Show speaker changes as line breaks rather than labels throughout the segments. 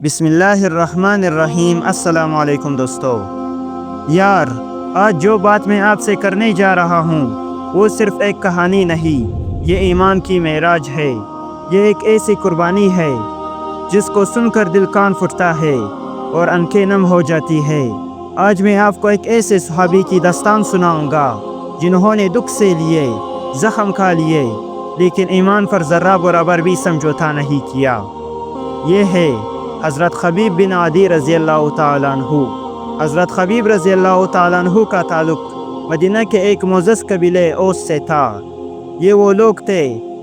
बिस्मिल्लाहिर्रहमानिर्रहीम। अस्सलाम वालेकुम दोस्तों। यार, आज जो बात मैं आपसे करने जा रहा हूँ वो सिर्फ़ एक कहानी नहीं, ये ईमान की मेराज है। ये एक ऐसी कुर्बानी है जिसको सुनकर दिल कान फुटता है और आंखें नम हो जाती है। आज मैं आपको एक ऐसे सहाबी की दास्तान सुनाऊंगा जिन्होंने दुख से लिए, ज़ख्म खा लिए, लेकिन ईमान पर ज़र्रा बराबर भी समझौता नहीं किया। ये है हज़रत खबीब बिन अदी रज़ी अल्लाह ताला अन्हु। हज़रत खबीब रज़ी अल्लाह ताला अन्हु का ताल्लुक़ मदीना के एक मोअज़्ज़ज़ कबीले औस से था। ये वो लोग थे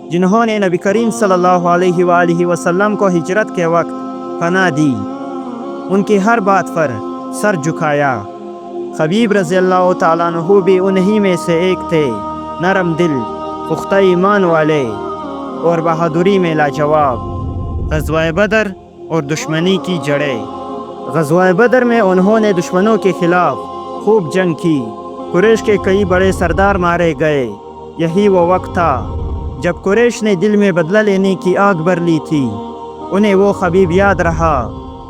जिन्होंने नबी करीम सल्लल्लाहु अलैहि वसल्लम को हिजरत के वक्त पनाह दी, उनकी हर बात पर सर झुकाया। खबीब रज़ी अल्लाह ताला अन्हु भी उन्हीं में से एक थे, नरम दिल, पुख्ता ईमान वाले और बहादुरी में लाजवाब। ग़ज़वा बदर और दुश्मनी की जड़ें। ग़ज़वा बदर में उन्होंने दुश्मनों के खिलाफ खूब जंग की। कुरैश के कई बड़े सरदार मारे गए। यही वो वक्त था जब कुरैश ने दिल में बदला लेने की आग भर ली थी। उन्हें वो खबीब याद रहा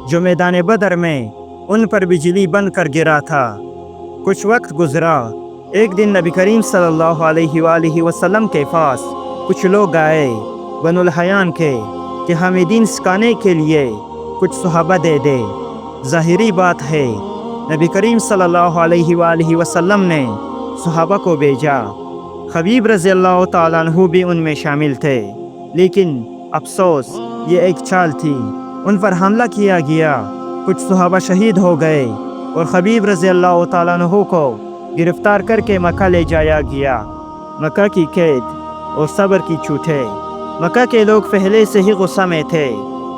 जो मैदान बदर में उन पर बिजली बन कर गिरा था। कुछ वक्त गुजरा। एक दिन नबी करीम सल्लल्लाहु अलैहि वसल्लम के पास कुछ लोग आए बनुल हयान के कि हमें दीन सिखाने के लिए कुछ सहाबा दे दे। ज़ाहिरी बात है, नबी करीम सल्लल्लाहु अलैहि वसल्लम ने सहाबा को भेजा। खबीब रज़ी अल्लाह ताला अन्हु भी उनमें शामिल थे, लेकिन अफसोस ये एक चाल थी। उन पर हमला किया गया, कुछ सहाबा शहीद हो गए और खबीब रज़ी अल्लाह ताला अन्हु को गिरफ्तार करके मक्का ले जाया गया। मक्का की कैद और सब्र की चूठे। मक्का के लोग पहले से ही गुस्सा में थे।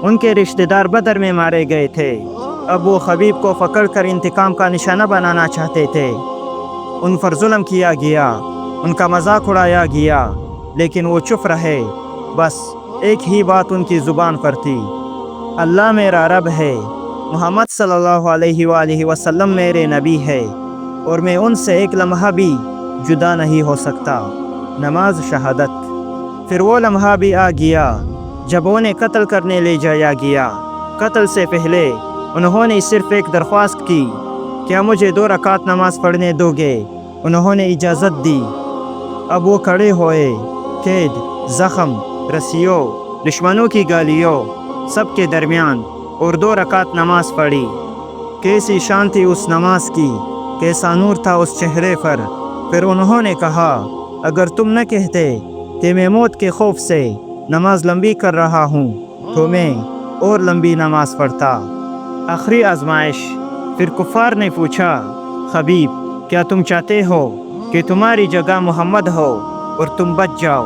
उनके रिश्तेदार बदर में मारे गए थे। अब वो खबीब को पकड़ कर इंतकाम का निशाना बनाना चाहते थे। उन पर जुल्म किया गया, उनका मजाक उड़ाया गया, लेकिन वो चुप रहे। बस एक ही बात उनकी ज़ुबान पर थी, अल्लाह मेरा रब है, मोहम्मद सल्लल्लाहु अलैहि वसल्लम मेरे नबी है और मैं उनसे एक लम्हा भी जुदा नहीं हो सकता। नमाज शहादत। फिर वो लम्हा भी आ गया जब उन्हें कत्ल करने ले जाया गया। कत्ल से पहले उन्होंने सिर्फ एक दरख्वास्त की, क्या मुझे 2 रकात नमाज पढ़ने दोगे? उन्होंने इजाज़त दी। अब वो खड़े हुए, कैद, ज़ख्म, रस्सियों, दुश्मनों की गालियों सब के दरमियान, और 2 रकात नमाज पढ़ी। कैसी शांति उस नमाज की, कैसा नूर था उस चेहरे पर। फिर उन्होंने कहा, अगर तुम न कहते कि मैं मौत के खौफ से नमाज लंबी कर रहा हूँ तो मैं और लंबी नमाज पढ़ता। आखिरी आजमाइश। फिर कुफ़ार ने पूछा, खबीब, क्या तुम चाहते हो कि तुम्हारी जगह मोहम्मद हो और तुम बच जाओ?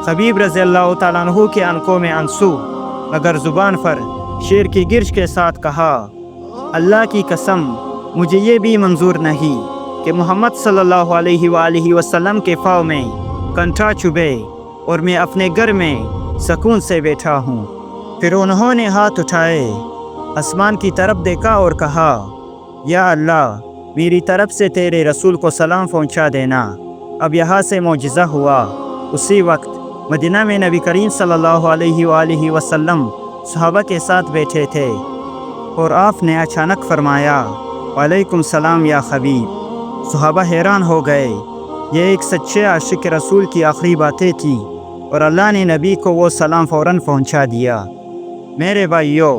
खबीब रज़ी अल्लाह ताला अन्हु के आंखों में आंसू, मगर ज़ुबान पर शेर की गिरज के साथ कहा, अल्लाह की कसम, मुझे ये भी मंजूर नहीं कि मोहम्मद सल्लल्लाहु अलैहि वसल्लम के पाँव में कंठा चुभे और मैं अपने घर में सुकून से बैठा हूँ। फिर उन्होंने हाथ उठाए, आसमान की तरफ देखा और कहा, या अल्लाह, मेरी तरफ से तेरे रसूल को सलाम पहुँचा देना। अब यहाँ से मौजिज़ा हुआ। उसी वक्त मदीना में नबी करीम सल्लल्लाहु अलैहि वसल्लम सहाबा के साथ बैठे थे और आपने अचानक फरमाया, वालेकुम सलाम या खबीब। सहाबा हैरान हो गए। ये एक सच्चे आशिक रसूल की आखिरी बातें थी और अल्लाह ने नबी को वो सलाम फ़ौरन पहुंचा दिया। मेरे भाइयों,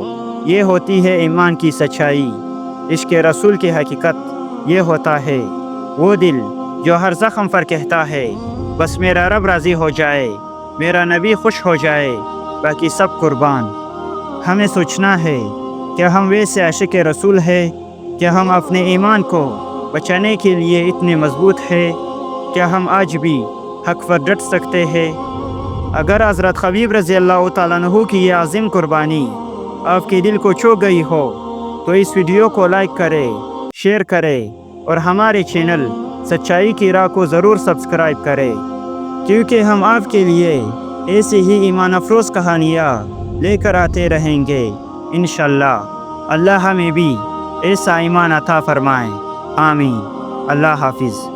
ये होती है ईमान की सच्चाई। इश्क़ रसूल की हकीकत ये होता है, वो दिल जो हर ज़ख्म पर कहता है, बस मेरा रब राज़ी हो जाए, मेरा नबी खुश हो जाए, बाकी सब कुर्बान। हमें सोचना है, क्या हम वैसे आशिक रसूल हैं? क्या हम अपने ईमान को बचाने के लिए इतने मजबूत हैं? क्या हम आज भी हक़ पर डट सकते हैं? अगर हज़रत खबीब रज़ी अल्लाह ताला अन्हु की ये आज़िम कुर्बानी आपके दिल को छू गई हो तो इस वीडियो को लाइक करें, शेयर करें और हमारे चैनल सच्चाई की राह को ज़रूर सब्सक्राइब करें, क्योंकि हम आपके लिए ऐसी ही ईमान अफरोज़ कहानियाँ लेकर आते रहेंगे इंशाअल्लाह। अल्लाह हमें भी ऐसा ईमान अता फरमाए। आमीन। अल्लाह हाफिज़।